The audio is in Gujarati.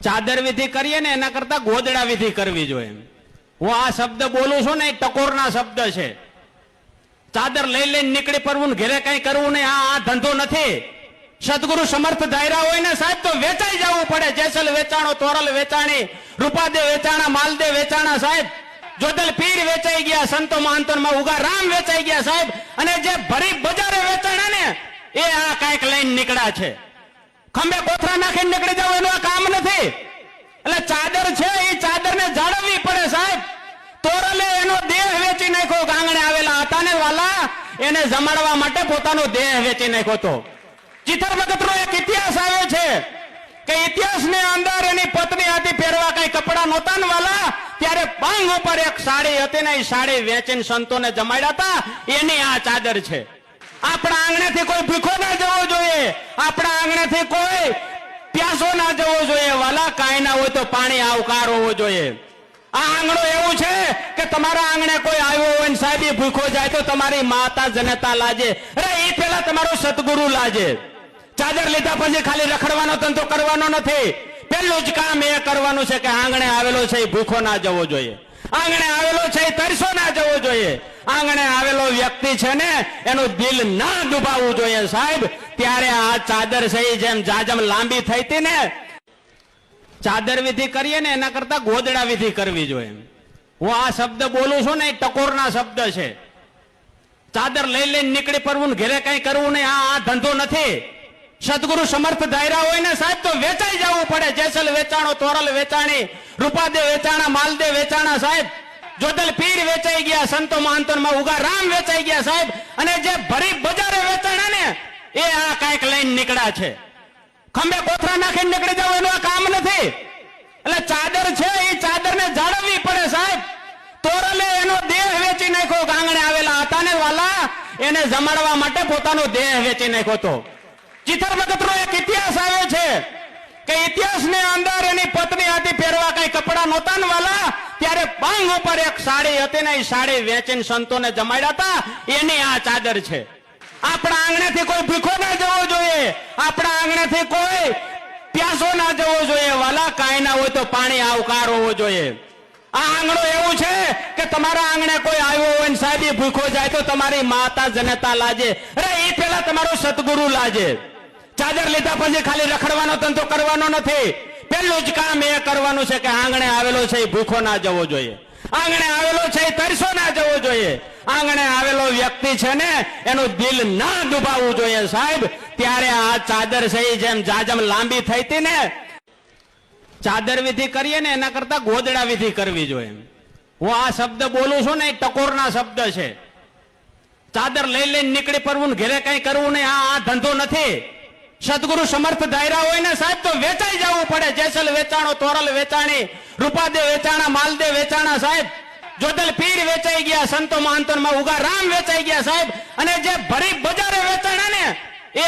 ચાદર વિધિ કરીએ ને એના કરતા ગોદડા વિધિ કરવી જોઈએ। હું આ શબ્દ બોલું છું ને એ ટકોરના શબ્દ છે। ચાદર લઈ લઈને નીકળી પડવું ને ઘરે કઈ કરવું નહીં, આ ધંધો નથી। સદગુરુ સમર્થ ધાયરા હોય ને સાહેબ તો વેચાઈ જવું પડે। જેસલ વેચાણો, તોરલ વેચાણી, રૂપાદે વેચાણા, માલદે વેચાણા સાહેબ, જોધલ પીર વેચાઈ ગયા, સંતો મહંતો માં ઉગા રામ વેચાઈ ગયા સાહેબ, અને જે ભરી બજારે વેચાણા ને એ આ કઈક લઈને નીકળ્યા છે। ખંભે કોથરા નાખીને નીકળી જાવ એનું આ કામ નથી। એટલે ચાદર છે એ ચાદર ને જાળવવી પડે સાહેબ। તોરલે એનો દેહ વેચી નાખ્યો, ગાંગણે આવેલા હતા ને વાલા એને જમાડવા માટે પોતાનો દેહ વેચી નાખ્યો હતો। ચિથર વખતનો એક ઇતિહાસ આવ્યો છે કે ઇતિહાસની અંદર એની પત્ની હતી, પહેરવા કઈ કપડા નહોતા ને વાલા, ત્યારે પાંગ ઉપર એક સાડી હતી ને એ સાડી વેચીને સંતોને જમાડ્યા હતા, એની આ ચાદર છે। આપણા આંગણેથી કોઈ ભૂખો ના જવો જોઈએ, આપણા આંગણેથી કોઈ પ્યાસો ના જવો જોઈએ વાલા। કાંઈ ના હોય તો પાણી આવકાર હોવો જોઈએ। આ આંગણો એવું છે કે તમારા આંગણે કોઈ આવ્યો હોય ને સાહેબ ભૂખો જાય તો તમારી માતા જનતા લાજે, અરે એ પેલા તમારો સદગુરુ લાજે। ચાદર લીધા પછી ખાલી રખડવાનો ધંધો કરવાનો નથી। પેલું જ કામ એ કરવાનું છે કે આંગણે આવેલો છે એ ભૂખો ના જવો જોઈએ, આંગણે આવેલો છે એ તરસો ના જવો જોઈએ, આંગણે આવેલો વ્યક્તિ છે ને એનું દિલ ના દુભાવવું જોઈએ સાહેબ। ત્યારે આ ચાદર છે જેમ જાજમ લાંબી થઈ હતી ને, ચાદર વિધિ કરીએ ને એના કરતા ગોદડા વિધિ કરવી જોઈએ। હું આ શબ્દ બોલું છું ને એ ટકોરના શબ્દ છે। ચાદર લઈ લઈને નીકળી પડવું ને ઘરે કઈ કરવું નહીં, આ ધંધો નથી। સદગુરુ સમર્થ ધાયરા હોય ને સાહેબ તો વેચાઈ જવું પડે। જેસલ વેચાણો, તોરલ વેચાણી, રૂપાદે વેચાણા, માલદે વેચાણા સાહેબ, જોધલ પીર વેચાઈ ગયા, સંતો મહંતો માં ઉગા રામ વેચાઈ ગયા સાહેબ, અને જે ભરી બજારે વેચાણા ને એ આ કઈક લઈને નીકળ્યા છે। ખંભે કોથરા નાખીને નીકળી જાવ એનું આ કામ નથી। એટલે ચાદર છે એ ચાદર ને જાળવવી પડે સાહેબ। તોરલે એનો દેહ વેચી નાખ્યો, ગાંગણે આવેલા હતા ને વાલા એને જમાડવા માટે પોતાનો દેહ વેચી નાખ્યો હતો। ચિથર વખતનો એક ઇતિહાસ આવ્યો છે કે ઇતિહાસની અંદર એની પત્ની હતી, પહેરવા કઈ કપડા નહોતા ને વાલા, ત્યારે પાંગ ઉપર એક સાડી હતી ને એ સાડી વેચીને સંતોને જમાડ્યા હતા, એની આ ચાદર છે। આપણા આંગણેથી કોઈ ભૂખો ના જવો જોઈએ, આપણા આંગણેથી કોઈ પ્યાસો ના જવો જોઈએ વાલા। કાંઈ ના હોય તો પાણી આવકાર હોવો જોઈએ। આ આંગણો એવું છે કે તમારા આંગણે કોઈ આવ્યો હોય ને સાહેબ ભૂખો જાય તો તમારી માતા જનતા લાજે, અરે એ પેલા તમારો સદગુરુ લાજે। ચાદર લીધા પછી ખાલી રખડવાનો ધંધો કરવાનો નથી। પેલું જ કામ એ કરવાનું છે કે આંગણે આવેલો છે એ ભૂખો ના જવો જોઈએ, આંગણે આવેલો છે એ તરસો ના જવો જોઈએ, આંગણે આવેલો વ્યક્તિ છે ને એનું દિલ ના દુભાવવું જોઈએ સાહેબ। ત્યારે આ ચાદર છે જેમ જાજમ લાંબી થઈ હતી ને, ચાદર વિધિ કરીએ ને એના કરતા ગોદડા વિધિ કરવી જોઈએ। હું આ શબ્દ બોલું છું ને એ ટકોરના શબ્દ છે। ચાદર લઈ લઈને નીકળી પડવું ને ઘરે કઈ કરવું નહીં, આ ધંધો નથી। સદગુરુ સમર્થ ધાયરા હોય ને સાહેબ તો વેચાઈ જવું પડે। જેસલ વેચાણો, તોરલ વેચાણી, રૂપાદે વેચાણા, માલદે વેચાણા સાહેબ, જોધલ પીર વેચાઈ ગયા, સંતો મહંતો માં ઉગા રામ વેચાઈ ગયા સાહેબ, અને જે ભરી બજારે વેચાણા ને એ